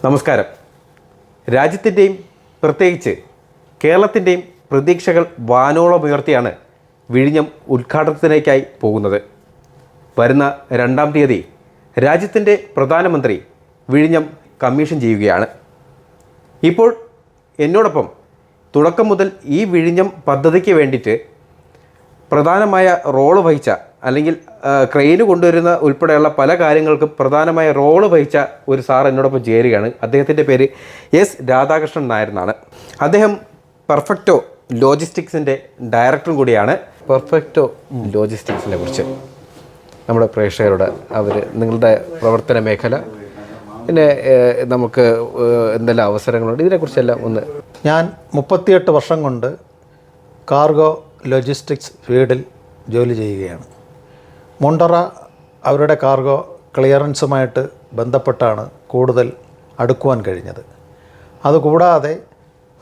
നമസ്കാരം. രാജ്യത്തിൻ്റെയും പ്രത്യേകിച്ച് കേരളത്തിൻ്റെയും പ്രതീക്ഷകൾ വാനോളമുയർത്തിയാണ് വിഴിഞ്ഞം ഉദ്ഘാടനത്തിലേക്കായി പോകുന്നത്. വരുന്ന 2-ാം തീയതി രാജ്യത്തിൻ്റെ പ്രധാനമന്ത്രി വിഴിഞ്ഞം കമ്മീഷൻ ചെയ്യുകയാണ്. ഇപ്പോൾ എന്നോടൊപ്പം തുടക്കം മുതൽ ഈ വിഴിഞ്ഞം പദ്ധതിക്ക് വേണ്ടിയിട്ട് പ്രധാനമായ റോള് വഹിച്ച, അല്ലെങ്കിൽ ക്രെയിന് കൊണ്ടുവരുന്ന ഉൾപ്പെടെയുള്ള പല കാര്യങ്ങൾക്കും പ്രധാനമായ റോള് വഹിച്ച ഒരു സാർ എന്നോടൊപ്പം ചേരുകയാണ്. അദ്ദേഹത്തിൻ്റെ പേര് എസ് രാധാകൃഷ്ണൻ നായർ എന്നാണ്. അദ്ദേഹം പെർഫെക്റ്റോ ലോജിസ്റ്റിക്സിൻ്റെ ഡയറക്ടറും കൂടിയാണ്. പെർഫെക്റ്റോ ലോജിസ്റ്റിക്സിനെ കുറിച്ച് നമ്മുടെ പ്രേക്ഷകരോട് നിങ്ങളുടെ പ്രവർത്തന മേഖല, പിന്നെ നമുക്ക് എന്തെല്ലാം അവസരങ്ങളുണ്ട്, ഇതിനെക്കുറിച്ചെല്ലാം ഒന്ന്. ഞാൻ 38 വർഷം കൊണ്ട് കാർഗോ ലോജിസ്റ്റിക്സ് ഫീൽഡിൽ ജോലി ചെയ്യുകയാണ്. മുണ്ടറ അവരുടെ കാർഗോ ക്ലിയറൻസുമായിട്ട് ബന്ധപ്പെട്ടാണ് കൂടുതൽ അടുക്കുവാൻ കഴിഞ്ഞത്. അതുകൂടാതെ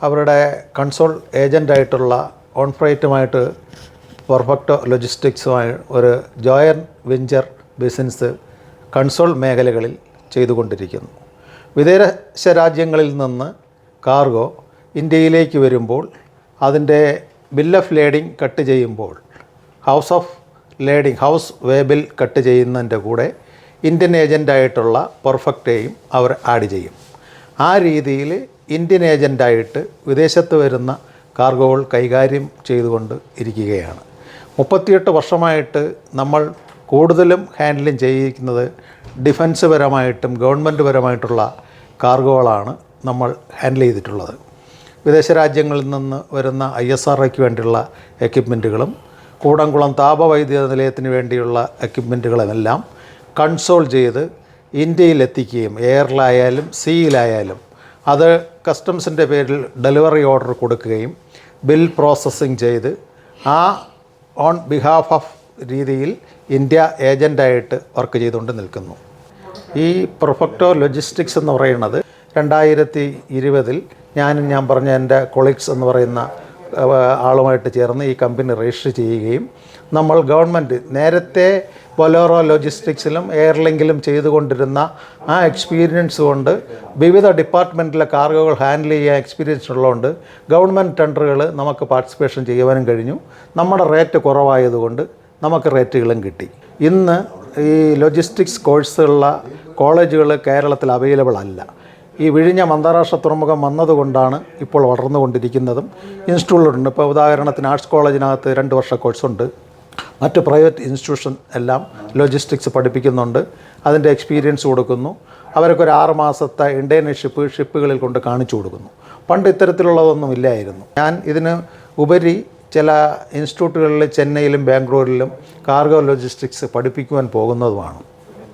അവരുടെ കൺസോൾ ഏജൻ്റായിട്ടുള്ള ഓൺഫ്രൈറ്റുമായിട്ട് പെർഫെക്റ്റോ ലോജിസ്റ്റിക്സുമായി ഒരു ജോയിൻ്റ് വെഞ്ചർ ബിസിനസ് കൺസോൾ മേഖലകളിൽ ചെയ്തുകൊണ്ടിരിക്കുന്നു. വിദേശ രാജ്യങ്ങളിൽ നിന്ന് കാർഗോ ഇന്ത്യയിലേക്ക് വരുമ്പോൾ അതിൻ്റെ ബിൽ ഓഫ് ലേഡിംഗ് കട്ട് ചെയ്യുമ്പോൾ ഹൗസ് വേ ബിൽ കട്ട് ചെയ്യുന്നതിൻ്റെ കൂടെ ഇന്ത്യൻ ഏജൻ്റായിട്ടുള്ള പെർഫെക്റ്റേയും അവർ ആഡ് ചെയ്യും. ആ രീതിയിൽ ഇന്ത്യൻ ഏജൻ്റായിട്ട് വിദേശത്ത് വരുന്ന കാർഗോകൾ കൈകാര്യം ചെയ്തുകൊണ്ട് ഇരിക്കുകയാണ്. 38 വർഷമായിട്ട് നമ്മൾ കൂടുതലും ഹാൻഡിലിങ് ചെയ്യിക്കുന്നത് ഡിഫൻസ് പരമായിട്ടും ഗവൺമെൻറ് പരമായിട്ടുള്ള കാർഗോകളാണ് നമ്മൾ ഹാൻഡിൽ ചെയ്തിട്ടുള്ളത്. വിദേശ രാജ്യങ്ങളിൽ നിന്ന് വരുന്ന ISROയ്ക്ക് വേണ്ടിയുള്ള എക്യുപ്മെൻറ്റുകളും കൂടംകുളം താപവൈദ്യുത നിലയത്തിന് വേണ്ടിയുള്ള എക്യുപ്മെൻറ്റുകളുമെല്ലാം കൺസോൾ ചെയ്ത് ഇന്ത്യയിലെത്തിക്കുകയും എയറിലായാലും സീയിലായാലും അത് കസ്റ്റംസിൻ്റെ പേരിൽ ഡെലിവറി ഓർഡർ കൊടുക്കുകയും ബിൽ പ്രോസസ്സിങ് ചെയ്ത് ആ ഓൺ ബിഹാഫ് ഓഫ് രീതിയിൽ ഇന്ത്യ ഏജൻ്റായിട്ട് വർക്ക് ചെയ്തുകൊണ്ട് നിൽക്കുന്നു. ഈ പെർഫെക്റ്റോ ലോജിസ്റ്റിക്സ് എന്ന് പറയുന്നത് 2020 ഞാൻ പറഞ്ഞ എൻ്റെ കൊളീഗ്സ് എന്ന് പറയുന്ന ആളുമായിട്ട് ചേർന്ന് ഈ കമ്പനി രജിസ്റ്റർ ചെയ്യുകയും നമ്മൾ ഗവൺമെൻറ് നേരത്തെ ബൊലേറോ ലോജിസ്റ്റിക്സിലും എയർലിങ്കിലും ചെയ്തുകൊണ്ടിരുന്ന ആ എക്സ്പീരിയൻസ് കൊണ്ട് വിവിധ ഡിപ്പാർട്ട്മെൻറ്റിലെ കാർഗോകൾ ഹാൻഡിൽ ചെയ്യാൻ എക്സ്പീരിയൻസ് ഉള്ളതുകൊണ്ട് ഗവൺമെൻറ് ടെൻഡറുകൾ നമുക്ക് പാർട്ടിസിപ്പേഷൻ ചെയ്യുവാനും കഴിഞ്ഞു. നമ്മുടെ റേറ്റ് കുറവായതുകൊണ്ട് നമുക്ക് റേറ്റുകളും കിട്ടി. ഇന്ന് ഈ ലോജിസ്റ്റിക്സ് കോഴ്സുള്ള കോളേജുകൾ കേരളത്തിൽ അവൈലബിൾ അല്ല. ഈ വിഴിഞ്ഞം അന്താരാഷ്ട്ര തുറമുഖം വന്നതുകൊണ്ടാണ് ഇപ്പോൾ വളർന്നുകൊണ്ടിരിക്കുന്നതും ഇൻസ്റ്റിറ്റ്യൂട്ടുണ്ട്. ഇപ്പോൾ ഉദാഹരണത്തിന് ആർട്സ് കോളേജിനകത്ത് 2 വർഷ കോഴ്സുണ്ട്. മറ്റ് പ്രൈവറ്റ് ഇൻസ്റ്റിറ്റ്യൂഷൻ എല്ലാം ലോജിസ്റ്റിക്സ് പഠിപ്പിക്കുന്നുണ്ട്. അതിൻ്റെ എക്സ്പീരിയൻസ് കൊടുക്കുന്നു. അവർക്കൊരു 6 മാസത്തെ ഇൻറ്റേൺഷിപ്പ് ഷിപ്പുകളിൽ കൊണ്ട് കാണിച്ചു കൊടുക്കുന്നു. പണ്ട് ഇത്തരത്തിലുള്ളതൊന്നും ഇല്ലായിരുന്നു. ഞാൻ ഇതിന് ഉപരി ചില ഇൻസ്റ്റിറ്റ്യൂട്ടുകളിൽ ചെന്നൈയിലും ബാംഗ്ലൂരിലും കാർഗോ ലോജിസ്റ്റിക്സ് പഠിപ്പിക്കുവാൻ പോകുന്നതുമാണ്.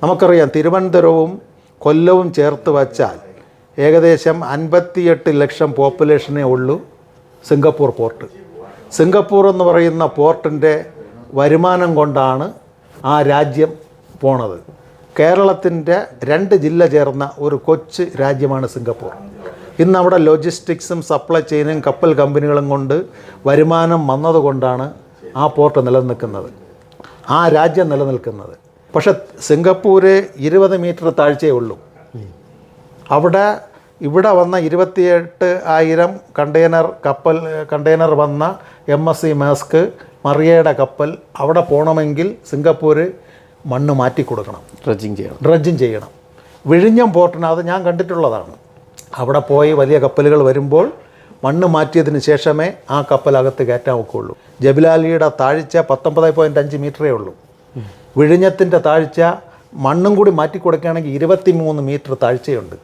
നമുക്കറിയാം, തിരുവനന്തപുരവും കൊല്ലവും ചേർത്ത് വച്ചാൽ ഏകദേശം 58 ലക്ഷം പോപ്പുലേഷനേ ഉള്ളൂ സിംഗപ്പൂർ പോർട്ട്. സിംഗപ്പൂർ എന്ന് പറയുന്ന പോർട്ടിൻ്റെ വരുമാനം കൊണ്ടാണ് ആ രാജ്യം പോണത്. കേരളത്തിൻ്റെ 2 ജില്ല ചേർന്ന ഒരു കൊച്ചു രാജ്യമാണ് സിംഗപ്പൂർ. ഇന്ന് അവിടെ ലോജിസ്റ്റിക്സും സപ്ലൈ ചെയിനും കപ്പൽ കമ്പനികളും കൊണ്ട് വരുമാനം വന്നതുകൊണ്ടാണ് ആ പോർട്ട് നിലനിൽക്കുന്നത്, ആ രാജ്യം നിലനിൽക്കുന്നത്. പക്ഷേ സിംഗപ്പൂർ 20 മീറ്റർ താഴ്ചയേ ഉള്ളൂ. ഇവിടെ വന്ന 28,000 കണ്ടെയ്നർ വന്ന MSC മാസ്ക് മറിയയുടെ കപ്പൽ അവിടെ പോകണമെങ്കിൽ സിംഗപ്പൂർ മണ്ണ് മാറ്റി കൊടുക്കണം, ഡ്രഡ്ജിങ് ചെയ്യണം. വിഴിഞ്ഞം പോർട്ടിനകത്ത് ഞാൻ കണ്ടിട്ടുള്ളതാണ്. അവിടെ പോയി വലിയ കപ്പലുകൾ വരുമ്പോൾ മണ്ണ് മാറ്റിയതിന് ശേഷമേ ആ കപ്പലകത്ത് കയറ്റാൻ ഒക്കുള്ളൂ. ജബിലാലിയുടെ താഴ്ച 19.5 മീറ്ററേ ഉള്ളൂ. വിഴിഞ്ഞത്തിൻ്റെ താഴ്ച മണ്ണും കൂടി മാറ്റി കൊടുക്കുകയാണെങ്കിൽ 23 മീറ്റർ താഴ്ചയുണ്ട്.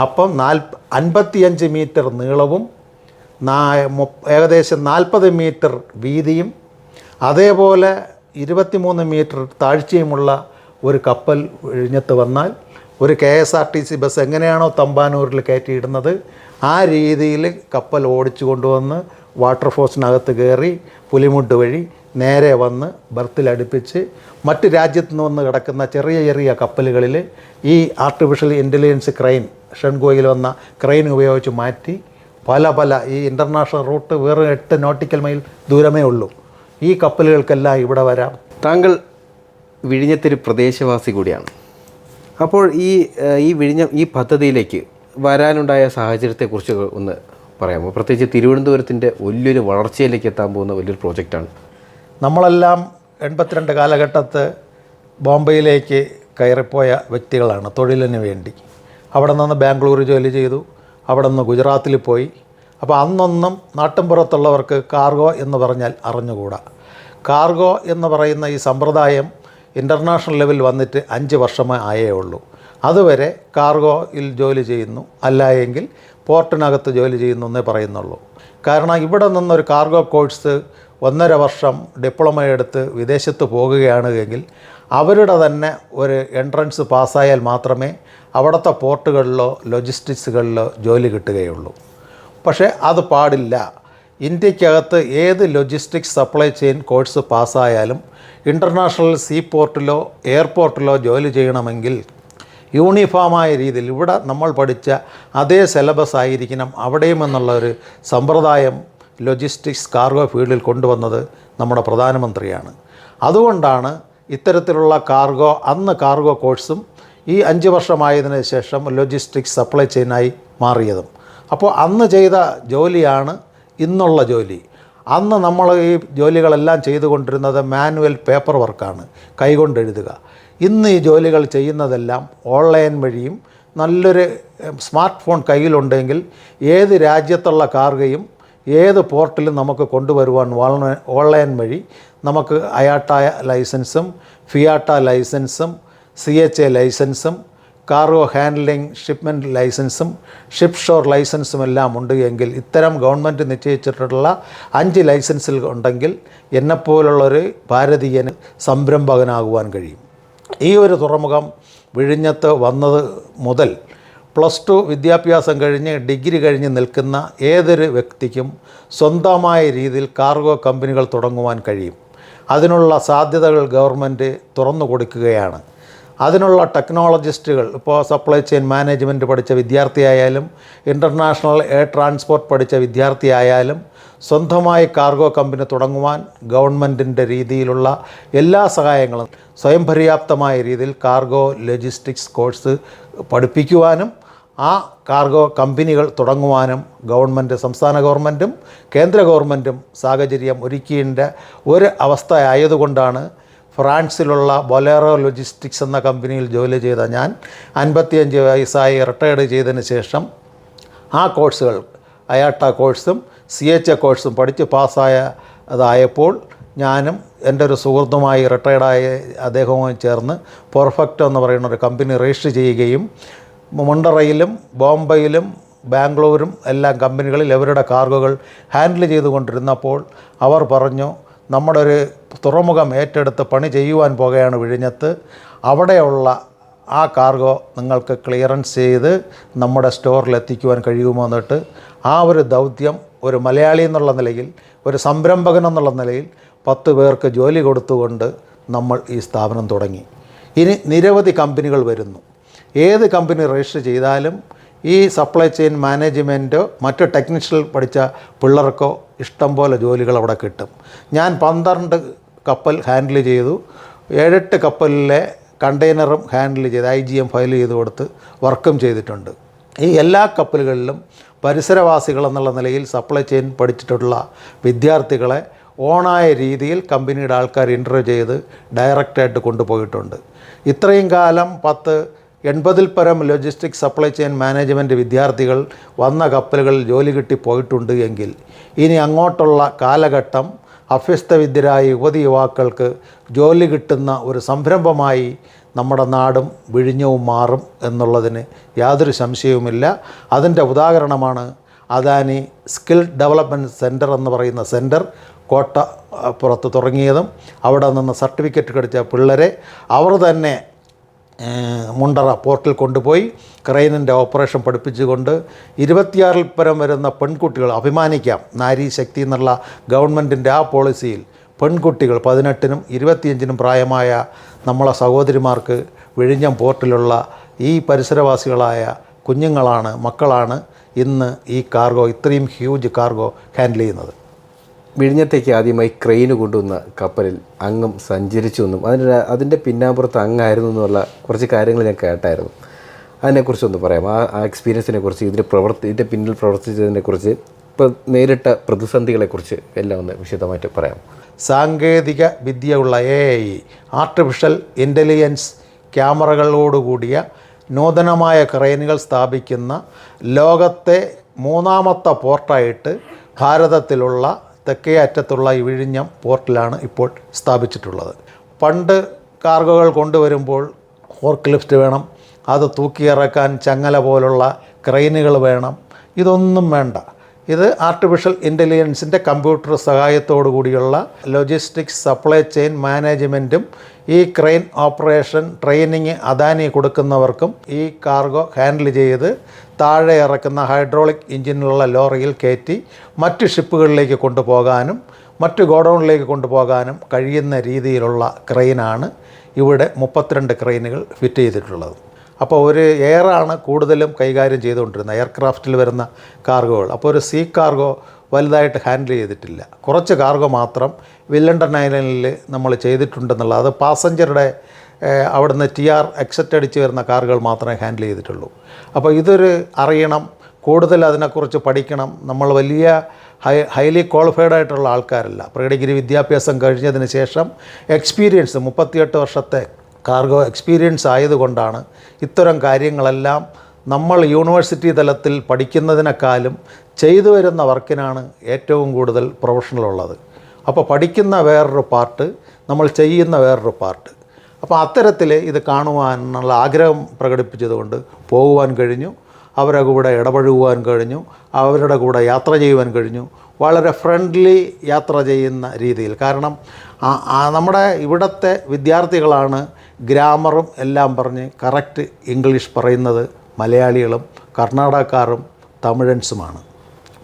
അപ്പം 55 മീറ്റർ നീളവും ഏകദേശം 40 മീറ്റർ വീതിയും അതേപോലെ 23 മീറ്റർ താഴ്ചയുമുള്ള ഒരു കപ്പൽ വിഴിഞ്ഞത്ത് വന്നാൽ ഒരു KSRTC ബസ് എങ്ങനെയാണോ തമ്പാനൂരിൽ കയറ്റിയിടുന്നത് ആ രീതിയിൽ കപ്പൽ ഓടിച്ചു കൊണ്ടുവന്ന് വാട്ടർ ഫോഴ്സിനകത്ത് കയറി പുലിമുട്ട് വഴി നേരെ വന്ന് ബർത്തിലടുപ്പിച്ച് മറ്റ് രാജ്യത്തു നിന്ന് വന്ന് കിടക്കുന്ന ചെറിയ കപ്പലുകളിൽ ഈ ആർട്ടിഫിഷ്യൽ ഇൻ്റലിജൻസ് ക്രെയിൻ ഷെൻഗോയിൽ വന്ന ക്രെയിൻ ഉപയോഗിച്ച് മാറ്റി പല ഈ ഇൻ്റർനാഷണൽ റൂട്ട് വേറെ 8 നോട്ടിക്കൽ മൈൽ ദൂരമേ ഉള്ളൂ. ഈ കപ്പലുകൾക്കെല്ലാം ഇവിടെ വരാം. താങ്കൾ വിഴിഞ്ഞത്തൊരു പ്രദേശവാസി കൂടിയാണ്. അപ്പോൾ ഈ വിഴിഞ്ഞം ഈ പദ്ധതിയിലേക്ക് വരാനുണ്ടായ സാഹചര്യത്തെക്കുറിച്ച് ഒന്ന് പറയാമോ? പ്രത്യേകിച്ച് തിരുവനന്തപുരത്തിൻ്റെ വലിയൊരു വളർച്ചയിലേക്ക് എത്താൻ പോകുന്ന വലിയൊരു പ്രോജക്റ്റാണ്. നമ്മളെല്ലാം 82 കാലഘട്ടത്ത് ബോംബെയിലേക്ക് കയറിപ്പോയ വ്യക്തികളാണ് തൊഴിലിന് വേണ്ടി. അവിടെ നിന്ന് ബാംഗ്ലൂർ ജോലി ചെയ്തു, അവിടെ നിന്ന് ഗുജറാത്തിൽ പോയി. അപ്പോൾ അന്നൊന്നും നാട്ടിൻപുറത്തുള്ളവർക്ക് കാർഗോ എന്ന് പറഞ്ഞാൽ അറിഞ്ഞുകൂടാ. കാർഗോ എന്ന് പറയുന്ന ഈ സമ്പ്രദായം ഇൻ്റർനാഷണൽ ലെവൽ വന്നിട്ട് 5 വർഷമേ ആയേ ഉള്ളൂ. അതുവരെ കാർഗോയിൽ ജോലി ചെയ്യുന്നു, അല്ല എങ്കിൽ പോർട്ടിനകത്ത് ജോലി ചെയ്യുന്നു എന്നേ പറയുന്നുള്ളൂ. കാരണം ഇവിടെ നിന്നൊരു കാർഗോ കോഴ്സ് 1.5 വർഷം ഡിപ്ലോമ എടുത്ത് വിദേശത്ത് പോകുകയാണ് എങ്കിൽ അവരുടെ തന്നെ ഒരു എൻട്രൻസ് പാസ്സായാൽ മാത്രമേ അവിടുത്തെ പോർട്ടുകളിലോ ലോജിസ്റ്റിക്സുകളിലോ ജോലി കിട്ടുകയുള്ളൂ. പക്ഷേ അത് പാടില്ല. ഇന്ത്യക്കകത്ത് ഏത് ലോജിസ്റ്റിക്സ് സപ്ലൈ ചെയിൻ കോഴ്സ് പാസ്സായാലും ഇൻ്റർനാഷണൽ സീ പോർട്ടിലോ എയർപോർട്ടിലോ ജോലി ചെയ്യണമെങ്കിൽ യൂണിഫോമായ രീതിയിൽ ഇവിടെ നമ്മൾ പഠിച്ച അതേ സിലബസ് ആയിരിക്കണം അവിടെയും എന്നുള്ളൊരു സമ്പ്രദായം ലോജിസ്റ്റിക്സ് കാർഗോ ഫീൽഡിൽ കൊണ്ടുവന്നത് നമ്മുടെ പ്രധാനമന്ത്രിയാണ്. അതുകൊണ്ടാണ് ഇത്തരത്തിലുള്ള അന്ന് കാർഗോ കോഴ്സും ഈ 5 വർഷമായതിനു ശേഷം ലോജിസ്റ്റിക്സ് സപ്ലൈ ചെയിനായി മാറിയതും. അപ്പോൾ അന്ന് ചെയ്ത ജോലിയാണ് ഇന്നുള്ള ജോലി. അന്ന് നമ്മൾ ഈ ജോലികളെല്ലാം ചെയ്തുകൊണ്ടിരുന്നത് മാനുവൽ പേപ്പർ വർക്കാണ്, കൈകൊണ്ട് എഴുതുക. ഇന്ന് ഈ ജോലികൾ ചെയ്യുന്നതെല്ലാം ഓൺലൈൻ വഴിയും നല്ലൊരു സ്മാർട്ട് ഫോൺ കയ്യിലുണ്ടെങ്കിൽ ഏത് രാജ്യത്തുള്ള കാർഗയും ഏത് പോർട്ടിലും നമുക്ക് കൊണ്ടുവരുവാൻ ഓൺലൈൻ വഴി നമുക്ക് അയാട്ട ലൈസൻസും ഫിയാട്ട ലൈസൻസും CHA ലൈസൻസും കാർഗോ ഹാൻഡ്ലിംഗ് ഷിപ്മെൻറ്റ് ലൈസൻസും ഷിപ്പ് ഷോർ ലൈസൻസും എല്ലാം ഉണ്ട് എങ്കിൽ ഇത്തരം ഗവൺമെൻറ് നിശ്ചയിച്ചിട്ടുള്ള 5 ലൈസൻസിൽ ഉണ്ടെങ്കിൽ എന്നെപ്പോലുള്ളൊരു ഭാരതീയന് സംരംഭകനാകുവാൻ കഴിയും. ഈ ഒരു തുറമുഖം വിഴിഞ്ഞത്ത് വന്നത് മുതൽ +2 വിദ്യാഭ്യാസം കഴിഞ്ഞ് ഡിഗ്രി കഴിഞ്ഞ് നിൽക്കുന്ന ഏതൊരു വ്യക്തിക്കും സ്വന്തമായ രീതിയിൽ കാർഗോ കമ്പനികൾ തുടങ്ങുവാൻ കഴിയും. അതിനുള്ള സാധ്യതകൾ ഗവൺമെൻറ് തുറന്നു കൊടുക്കുകയാണ്. അതിനുള്ള ടെക്നോളജിസ്റ്റുകൾ, ഇപ്പോൾ സപ്ലൈ ചെയിൻ മാനേജ്മെൻറ്റ് പഠിച്ച വിദ്യാർത്ഥിയായാലും ഇൻ്റർനാഷണൽ എയർ ട്രാൻസ്പോർട്ട് പഠിച്ച വിദ്യാർത്ഥിയായാലും സ്വന്തമായി കാർഗോ കമ്പനി തുടങ്ങുവാൻ ഗവൺമെൻറ്റിൻ്റെ രീതിയിലുള്ള എല്ലാ സഹായങ്ങളും സ്വയം പര്യാപ്തമായ രീതിയിൽ കാർഗോ ലോജിസ്റ്റിക്സ് കോഴ്സ് പഠിപ്പിക്കുവാനും ആ കാർഗോ കമ്പനികൾ തുടങ്ങുവാനും സംസ്ഥാന ഗവൺമെൻറ്റും കേന്ദ്ര ഗവൺമെൻറ്റും സാഹചര്യം ഒരുക്കിയതിൻ്റെ ഒരു അവസ്ഥ ആയതുകൊണ്ടാണ് ഫ്രാൻസിലുള്ള ബൊലേറോ ലോജിസ്റ്റിക്സ് എന്ന കമ്പനിയിൽ ജോലി ചെയ്ത ഞാൻ 55 വയസ്സായി റിട്ടയർഡ് ചെയ്തതിന് ശേഷം ആ കോഴ്സുകൾ അയാട്ട കോഴ്സും CHA കോഴ്സും പഠിച്ച് പാസ്സായതായപ്പോൾ ഞാനും എൻ്റെ ഒരു സുഹൃത്തുമായി റിട്ടയർഡായ അദ്ദേഹവുമായി ചേർന്ന് പെർഫെക്റ്റ് എന്ന് പറയുന്ന ഒരു കമ്പനി രജിസ്റ്റർ ചെയ്യുകയും മുണ്ടറയിലും ബോംബെയിലും ബാംഗ്ലൂരും എല്ലാം കമ്പനികളിൽ അവരുടെ കാർഗോകൾ ഹാൻഡിൽ ചെയ്തുകൊണ്ടിരുന്നപ്പോൾ അവർ പറഞ്ഞു, നമ്മുടെ ഒരു തുറമുഖം ഏറ്റെടുത്ത് പണി ചെയ്യുവാൻ പോകുകയാണ് വിഴിഞ്ഞത്ത്, അവിടെയുള്ള ആ കാർഗോ നിങ്ങൾക്ക് ക്ലിയറൻസ് ചെയ്ത് നമ്മുടെ സ്റ്റോറിൽ എത്തിക്കുവാൻ കഴിയുമോ എന്നിട്ട് ആ ഒരു ദൗത്യം ഒരു മലയാളി എന്നുള്ള നിലയിൽ, ഒരു സംരംഭകൻ എന്നുള്ള നിലയിൽ 10 പേർക്ക് ജോലി കൊടുത്തുകൊണ്ട് നമ്മൾ ഈ സ്ഥാപനം തുടങ്ങി. ഇനി നിരവധി കമ്പനികൾ വരുന്നു. ഏത് കമ്പനി രജിസ്റ്റർ ചെയ്താലും ഈ സപ്ലൈ ചെയിൻ മാനേജ്മെൻറ്റോ മറ്റ് ടെക്നീഷ്യൽ പഠിച്ച പിള്ളേർക്കോ ഇഷ്ടം പോലെ ജോലികൾ അവിടെ കിട്ടും. ഞാൻ 12 കപ്പൽ ഹാൻഡിൽ ചെയ്തു. 7-8 കപ്പലിലെ കണ്ടെയ്നറും ഹാൻഡിൽ ചെയ്ത് IGM ഫയൽ ചെയ്ത് കൊടുത്ത് വർക്കും ചെയ്തിട്ടുണ്ട്. ഈ എല്ലാ കപ്പലുകളിലും പരിസരവാസികൾ എന്നുള്ള നിലയിൽ സപ്ലൈ ചെയിൻ പഠിച്ചിട്ടുള്ള വിദ്യാർത്ഥികളെ ഓണായ രീതിയിൽ കമ്പനിയുടെ ആൾക്കാർ ഇൻ്റർവ്യൂ ചെയ്ത് ഡയറക്റ്റായിട്ട് കൊണ്ടുപോയിട്ടുണ്ട്. ഇത്രയും കാലം 80-ൽ പരം ലോജിസ്റ്റിക്സ് സപ്ലൈ ചെയിൻ മാനേജ്മെൻറ്റ് വിദ്യാർത്ഥികൾ വന്ന കപ്പലുകളിൽ ജോലി കിട്ടി പോയിട്ടുണ്ട് എങ്കിൽ ഇനി അങ്ങോട്ടുള്ള കാലഘട്ടം അഭ്യസ്തവിദ്യരായ യുവതിയുവാക്കൾക്ക് ജോലി കിട്ടുന്ന ഒരു സംരംഭമായി നമ്മുടെ നാടും വിഴിഞ്ഞവും മാറും എന്നുള്ളതിന് യാതൊരു സംശയവുമില്ല. അതിൻ്റെ ഉദാഹരണമാണ് അദാനി സ്കിൽ ഡെവലപ്മെൻറ്റ് സെൻറ്റർ എന്ന് പറയുന്ന സെൻറ്റർ കോട്ടപ്പുറത്ത് തുടങ്ങിയതും അവിടെ നിന്ന് സർട്ടിഫിക്കറ്റ് കിട്ടിയ പിള്ളേരെ അവർ തന്നെ മുണ്ടറ പോർട്ടിൽ കൊണ്ടുപോയി ക്രെയിനിൻ്റെ ഓപ്പറേഷൻ പഠിപ്പിച്ചുകൊണ്ട് 26-ൽ പരം വരുന്ന പെൺകുട്ടികൾ അഭിമാനിക്കാം. നാരി ശക്തി എന്നുള്ള ഗവൺമെൻറ്റിൻ്റെ ആ പോളിസിയിൽ പെൺകുട്ടികൾ 18-നും 25-നും പ്രായമായ നമ്മളെ സഹോദരിമാർക്ക് വിഴിഞ്ഞം പോർട്ടിലുള്ള ഈ പരിസരവാസികളായ മക്കളാണ് ഇന്ന് ഈ കാർഗോ, ഇത്രയും ഹ്യൂജ് കാർഗോ ഹാൻഡിൽ ചെയ്യുന്നത്. വിഴിഞ്ഞത്തേക്ക് ആദ്യമായി ക്രെയിന് കൊണ്ടുവന്ന കപ്പലിൽ അങ്ങും സഞ്ചരിച്ചു എന്നും അതിൻ്റെ പിന്നാമ്പുറത്ത് അങ്ങായിരുന്നു എന്നുള്ള കുറച്ച് കാര്യങ്ങൾ ഞാൻ കേട്ടായിരുന്നു. അതിനെക്കുറിച്ചൊന്ന് പറയാം. ആ എക്സ്പീരിയൻസിനെ കുറിച്ച്, ഇതിൻ്റെ പിന്നിൽ പ്രവർത്തിച്ചതിനെക്കുറിച്ച്, ഇപ്പോൾ നേരിട്ട പ്രതിസന്ധികളെക്കുറിച്ച് എല്ലാം ഒന്ന് വിശദമായിട്ട് പറയാം. സാങ്കേതിക വിദ്യയുള്ള AI ആർട്ടിഫിഷ്യൽ ഇൻ്റലിജൻസ് ക്യാമറകളോടുകൂടിയ നൂതനമായ ക്രെയിനുകൾ സ്ഥാപിക്കുന്ന ലോകത്തെ 3ാമത്തെ പോർട്ടായിട്ട് ഭാരതത്തിലുള്ള തെക്കേ അറ്റത്തുള്ള ഈ വിഴിഞ്ഞം പോർട്ടിലാണ് ഇപ്പോൾ സ്ഥാപിച്ചിട്ടുള്ളത്. പണ്ട് കാർഗോകൾ കൊണ്ടുവരുമ്പോൾ ഫോർക്ക് ലിഫ്റ്റ് വേണം, അത് തൂക്കിയിറക്കാൻ ചങ്ങല പോലുള്ള ക്രെയിനുകൾ വേണം. ഇതൊന്നും വേണ്ട. ഇത് ആർട്ടിഫിഷ്യൽ ഇൻ്റലിജൻസിൻ്റെ കമ്പ്യൂട്ടർ സഹായത്തോടു കൂടിയുള്ള ലോജിസ്റ്റിക്സ് സപ്ലൈ ചെയിൻ മാനേജ്മെൻറ്റും ഈ ക്രെയിൻ ഓപ്പറേഷൻ ട്രെയിനിങ് അദാനി കൊടുക്കുന്നവർക്കും ഈ കാർഗോ ഹാൻഡിൽ ചെയ്ത് താഴെ ഇറക്കുന്ന ഹൈഡ്രോളിക് എഞ്ചിനുള്ള ലോറിയിൽ കയറ്റി മറ്റ് ഷിപ്പുകളിലേക്ക് കൊണ്ടുപോകാനും മറ്റ് ഗോഡൗണിലേക്ക് കൊണ്ടുപോകാനും കഴിയുന്ന രീതിയിലുള്ള ക്രെയിനാണ് ഇവിടെ 32 ക്രെയിനുകൾ ഫിറ്റ് ചെയ്തിട്ടുള്ളത്. അപ്പോൾ ഒരു എയറാണ് കൂടുതലും കൈകാര്യം ചെയ്തുകൊണ്ടിരുന്നത്, എയർക്രാഫ്റ്റിൽ വരുന്ന കാർഗോകൾ. അപ്പോൾ ഒരു സീ കാർഗോ വലുതായിട്ട് ഹാൻഡിൽ ചെയ്തിട്ടില്ല. കുറച്ച് കാർഗോ മാത്രം വില്ലണ്ടൻ ഐലൻഡിൽ നമ്മൾ ചെയ്തിട്ടുണ്ടെന്നുള്ളത്. അത് പാസഞ്ചറുടെ അവിടുന്ന് TR എക്സെറ്റ് അടിച്ച് വരുന്ന കാറുകൾ മാത്രമേ ഹാൻഡിൽ ചെയ്തിട്ടുള്ളൂ. അപ്പോൾ ഇതൊരു അറിയണം, കൂടുതൽ അതിനെക്കുറിച്ച് പഠിക്കണം. നമ്മൾ വലിയ ഹൈലി ക്വാളിഫൈഡ് ആയിട്ടുള്ള ആൾക്കാരല്ല. പ്രീ ഡിഗ്രി വിദ്യാഭ്യാസം കഴിഞ്ഞതിന് ശേഷം എക്സ്പീരിയൻസ് 38 വർഷത്തെ കാർഗോ എക്സ്പീരിയൻസ് ആയതുകൊണ്ടാണ് ഇത്തരം കാര്യങ്ങളെല്ലാം നമ്മൾ യൂണിവേഴ്സിറ്റി തലത്തിൽ പഠിക്കുന്നതിനേക്കാളും ചെയ്തു വരുന്ന വർക്കിനാണ് ഏറ്റവും കൂടുതൽ പ്രൊഫഷണൽ ഉള്ളത്. അപ്പോൾ പഠിക്കുന്ന വേറൊരു പാർട്ട്, നമ്മൾ ചെയ്യുന്ന വേറൊരു പാർട്ട്. അപ്പോൾ അത്തരത്തിൽ ഇത് കാണുവാനുള്ള ആഗ്രഹം പ്രകടിപ്പിച്ചതുകൊണ്ട് പോകുവാൻ കഴിഞ്ഞു, അവരുടെ കൂടെ ഇടപഴകുവാൻ കഴിഞ്ഞു, അവരുടെ കൂടെ യാത്ര ചെയ്യുവാൻ കഴിഞ്ഞു. വളരെ ഫ്രണ്ട്ലി യാത്ര ചെയ്യുന്ന രീതിയിൽ. കാരണം നമ്മുടെ ഇവിടുത്തെ വിദ്യാർത്ഥികളാണ് ഗ്രാമറും എല്ലാം പറഞ്ഞ് കറക്റ്റ് ഇംഗ്ലീഷ് പറയുന്നത് മലയാളികളും കർണാടകക്കാരും തമിഴൻസുമാണ്.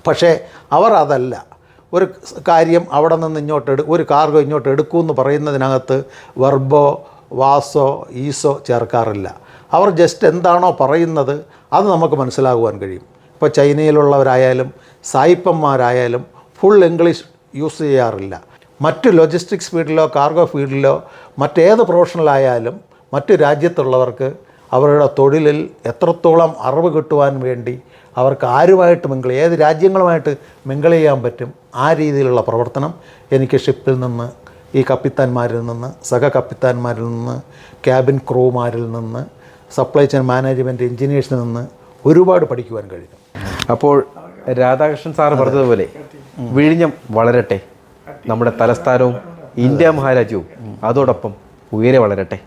പക്ഷേ അവർ അതല്ല. ഒരു കാര്യം അവിടെ നിന്ന് ഒരു കാർഗോ ഇങ്ങോട്ട് എടുക്കുമെന്ന് പറയുന്നതിനകത്ത് വെർബോ വാസോ ഈസോ ചേർക്കാറില്ല. അവർ ജസ്റ്റ് എന്താണോ പറയുന്നത് അത് നമുക്ക് മനസ്സിലാകുവാൻ കഴിയും. ഇപ്പോൾ ചൈനയിലുള്ളവരായാലും സായിപ്പന്മാരായാലും ഫുൾ ഇംഗ്ലീഷ് യൂസ് ചെയ്യാറില്ല. മറ്റ് ലോജിസ്റ്റിക്സ് ഫീൽഡിലോ കാർഗോ ഫീൽഡിലോ മറ്റേത് പ്രൊഫഷണലായാലും മറ്റ് രാജ്യത്തുള്ളവർക്ക് അവരുടെ തൊഴിലിൽ എത്രത്തോളം അറിവ് കിട്ടുവാൻ വേണ്ടി അവർക്ക് ആരുമായിട്ട് ഏത് രാജ്യങ്ങളുമായിട്ട് മിങ്കിൾ ചെയ്യാൻ പറ്റും, ആ രീതിയിലുള്ള പ്രവർത്തനം എനിക്ക് ഷിപ്പിൽ നിന്ന്, ഈ കപ്പിത്താന്മാരിൽ നിന്ന്, സഹ കപ്പിത്താന്മാരിൽ നിന്ന്, ക്യാബിൻ ക്രൂമാരിൽ നിന്ന്, സപ്ലൈ ചെയിൻ മാനേജ്മെൻറ്റ് എഞ്ചിനീയേഴ്സിൽ നിന്ന് ഒരുപാട് പഠിക്കുവാൻ കഴിഞ്ഞു. അപ്പോൾ രാധാകൃഷ്ണൻ സാറ് പറഞ്ഞതുപോലെ വിഴിഞ്ഞം വളരട്ടെ, നമ്മുടെ തലസ്ഥാനവും ഇന്ത്യ മഹാരാജ്യവും അതോടൊപ്പം ഉയരെ വളരട്ടെ.